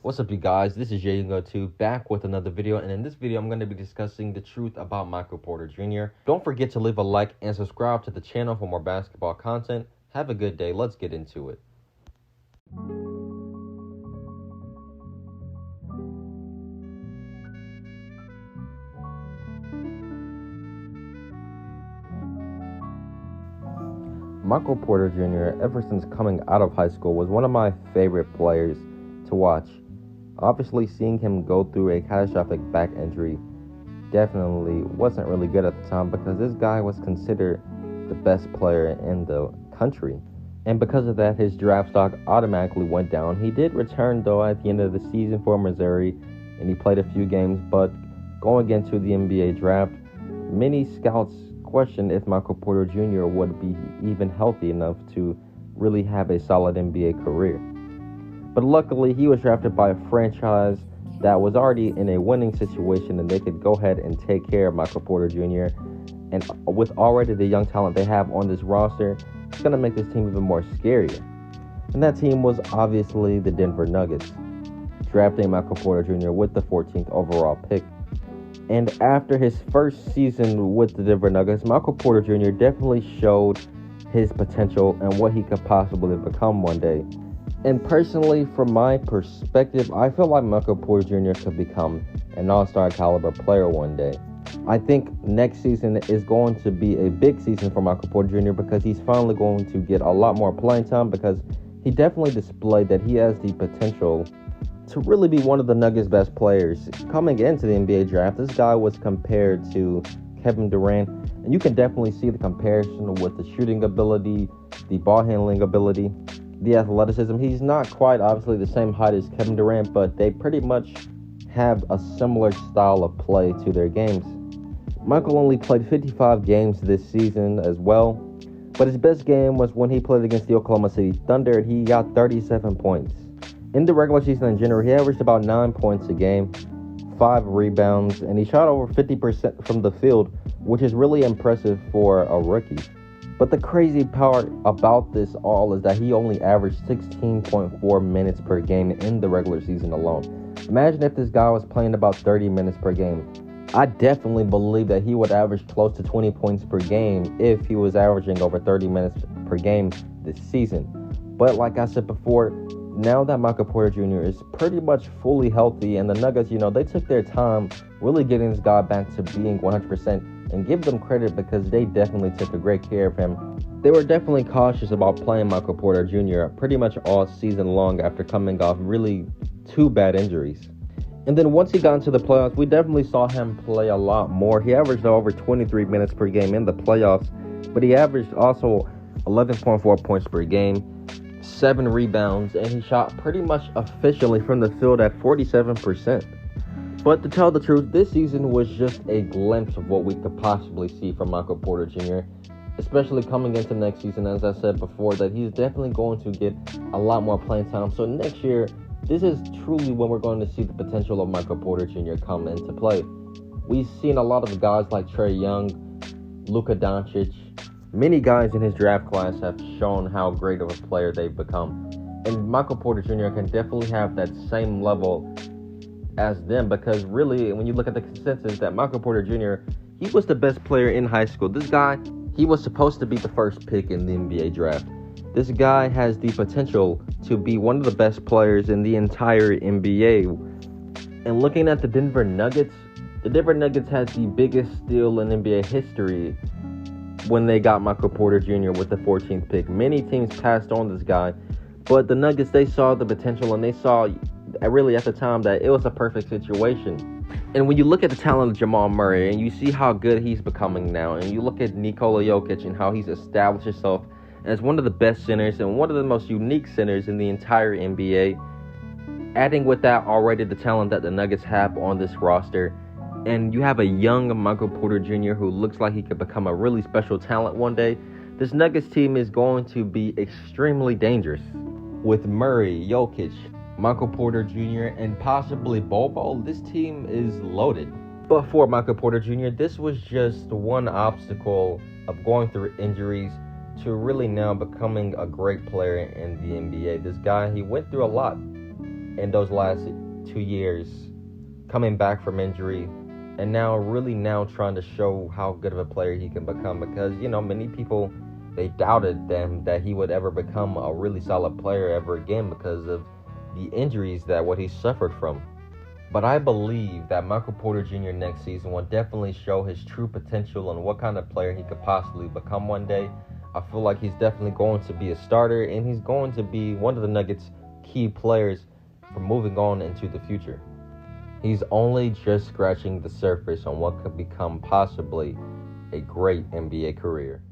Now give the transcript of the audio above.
What's up, you guys? This is Jayungo2 back with another video, and in this video, I'm going to be discussing the truth about Michael Porter Jr. Don't forget to leave a like and subscribe to the channel for more basketball content. Have a good day. Let's get into it. Michael Porter Jr., ever since coming out of high school, was one of my favorite players to watch. Obviously, seeing him go through a catastrophic back injury definitely wasn't really good at the time because this guy was considered the best player in the country. And because of that, his draft stock automatically went down. He did return, though, at the end of the season for Missouri, and he played a few games. But going into the NBA draft, many scouts questioned if Michael Porter Jr. would be even healthy enough to really have a solid NBA career. But luckily, he was drafted by a franchise that was already in a winning situation, and they could go ahead and take care of Michael Porter Jr. And with already the young talent they have on this roster, it's going to make this team even more scarier. And that team was obviously the Denver Nuggets, drafting Michael Porter Jr. with the 14th overall pick. And after his first season with the Denver Nuggets, Michael Porter Jr. definitely showed his potential and what he could possibly become one day. And personally, from my perspective, I feel like Michael Porter Jr. could become an all-star caliber player one day. I think next season is going to be a big season for Michael Porter Jr. because he's finally going to get a lot more playing time because he definitely displayed that he has the potential to really be one of the Nuggets' best players. Coming into the NBA draft, this guy was compared to Kevin Durant, and you can definitely see the comparison with the shooting ability, the ball handling ability, the athleticism. He's not quite obviously the same height as Kevin Durant, but they pretty much have a similar style of play to their games. Michael only played 55 games this season as well, but his best game was when he played against the Oklahoma City Thunder, and he got 37 points. In the regular season in general, he averaged about 9 points a game, 5 rebounds, and he shot over 50% from the field, which is really impressive for a rookie. But the crazy part about this all is that he only averaged 16.4 minutes per game in the regular season alone. Imagine if this guy was playing about 30 minutes per game. I definitely believe that he would average close to 20 points per game if he was averaging over 30 minutes per game this season. But like I said before, now that Michael Porter Jr. is pretty much fully healthy, and the Nuggets, they took their time really getting this guy back to being 100%. And give them credit because they definitely took a great care of him. They were definitely cautious about playing Michael Porter Jr. pretty much all season long after coming off really 2 bad injuries. And then once he got into the playoffs, we definitely saw him play a lot more. He averaged over 23 minutes per game in the playoffs, but he averaged also 11.4 points per game, 7 rebounds, and he shot pretty much efficiently from the field at 47%. But to tell the truth, this season was just a glimpse of what we could possibly see from Michael Porter Jr., especially coming into next season, as I said before, that he's definitely going to get a lot more playing time. So next year, this is truly when we're going to see the potential of Michael Porter Jr. come into play. We've seen a lot of guys like Trae Young, Luka Doncic. Many guys in his draft class have shown how great of a player they've become. And Michael Porter Jr. can definitely have that same level as them, because really, when you look at the consensus that Michael Porter Jr., he was the best player in high school. This guy, he was supposed to be the first pick in the NBA draft. This guy has the potential to be one of the best players in the entire NBA. And looking at the Denver Nuggets had the biggest steal in NBA history when they got Michael Porter Jr. with the 14th pick. Many teams passed on this guy, but the Nuggets, they saw the potential, and they saw really at the time that it was a perfect situation. And when you look at the talent of Jamal Murray and you see how good he's becoming now, and you look at Nikola Jokic and how he's established himself as one of the best centers and one of the most unique centers in the entire NBA, adding with that already the talent that the Nuggets have on this roster, and you have a young Michael Porter Jr. who looks like he could become a really special talent one day, this Nuggets team is going to be extremely dangerous. With Murray, Jokic, Michael Porter Jr., and possibly Bobo, this team is loaded. But for Michael Porter Jr., this was just one obstacle of going through injuries to really now becoming a great player in the NBA. This guy, he went through a lot. in those last 2 years, coming back from injury, and now trying to show how good of a player he can become, because, many people, they doubted them that he would ever become a really solid player ever again because of the injuries that what he suffered from. But I believe that Michael Porter Jr. next season will definitely show his true potential and what kind of player he could possibly become one day. I feel like he's definitely going to be a starter, and he's going to be one of the Nuggets' key players for moving on into the future. He's only just scratching the surface on what could become possibly a great NBA career.